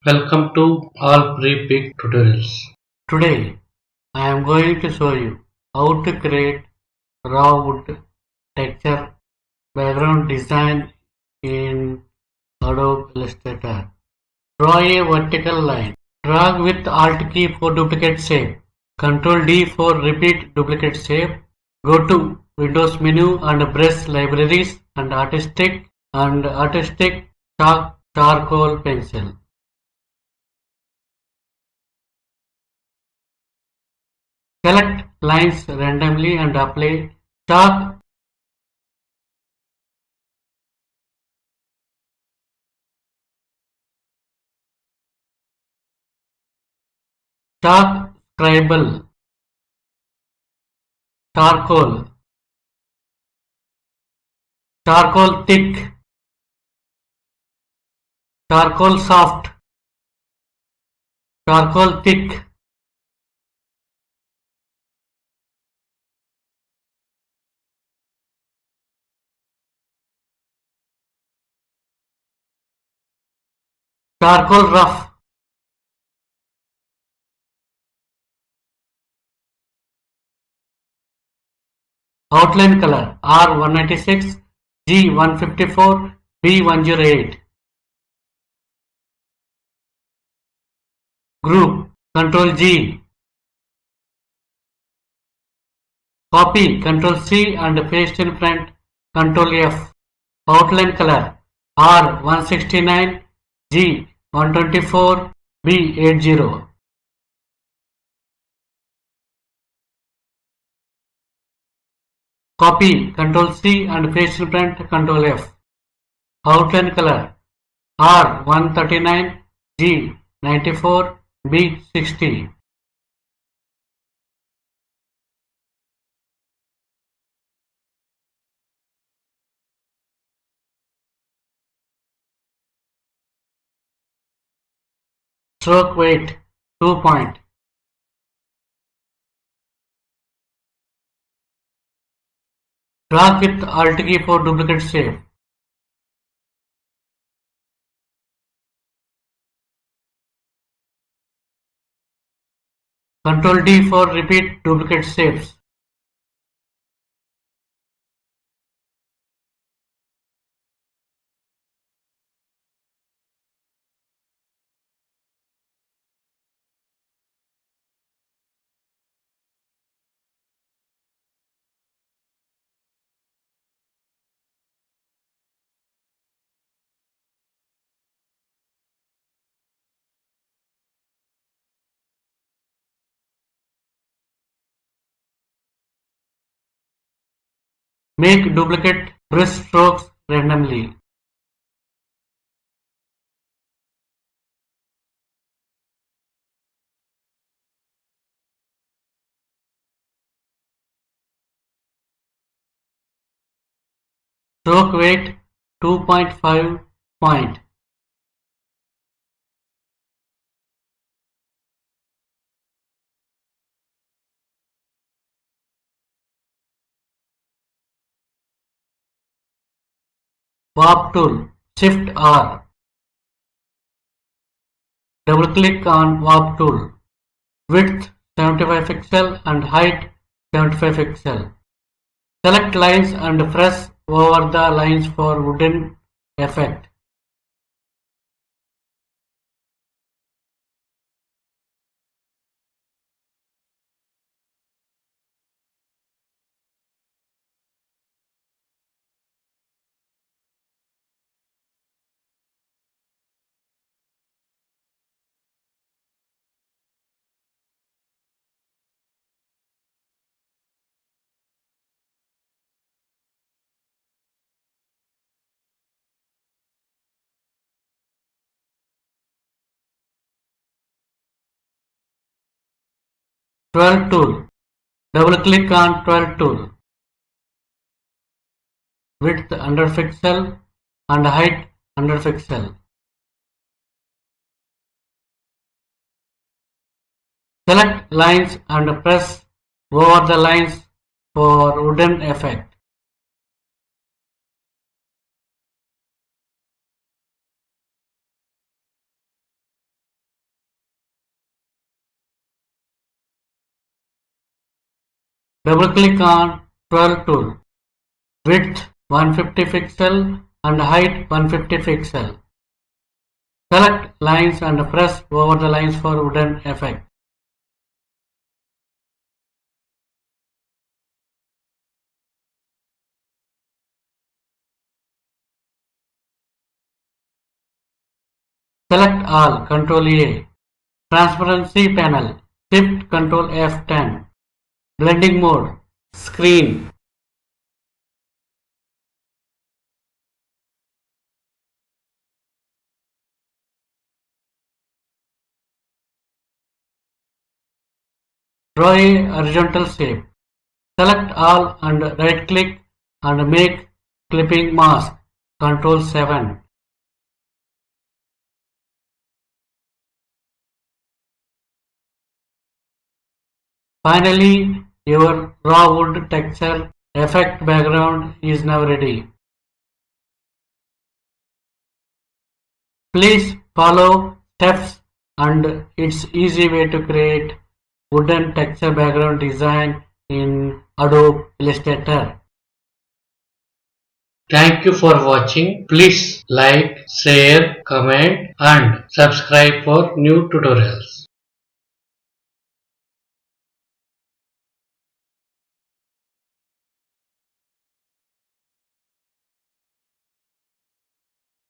Welcome to all pre-pick tutorials. Today I am going to show you how to create raw wood texture background design in Adobe Illustrator. Draw a vertical line. Drag with Alt key for duplicate shape. Ctrl D for repeat duplicate shape. Go to Windows menu and press Libraries and Artistic Chalk Charcoal Pencil. Select lines randomly and apply chalk scribble, charcoal, charcoal thick, charcoal soft, charcoal thick, charcoal rough, outline color R196, G154, B108. Group Ctrl G. Copy Ctrl C and paste in front Ctrl F. Outline color R169, G124, B80. Copy Ctrl C and paste in front Ctrl F. Outline color R139, G94, B60. Stroke weight 2 point. Drag with Alt key for duplicate shape. Ctrl D for repeat duplicate shapes. Make duplicate brush strokes randomly. Stroke weight 2.5 point. Warp tool. Shift R. Double click on Warp tool. Width 75 pixel and height 75 pixel. Select lines and press over the lines for wooden effect. Twirl tool. Double click on Twirl tool. Width 100 pixel and height 100 pixel. Select lines and press over the lines for wooden effect. Double click on Twirl tool. Width 150 pixel and height 150 pixel. Select lines and press over the lines for wooden effect. Select all, Ctrl A. Transparency panel, Shift Ctrl F10. Blending mode, screen. Draw a horizontal shape. Select all and right click and make clipping mask, Ctrl 7. Finally, your raw wood texture effect background is now ready. Please follow steps and it's easy way to create wooden texture background design in Adobe Illustrator. Thank you for watching. Please like, share, comment and subscribe for new tutorials.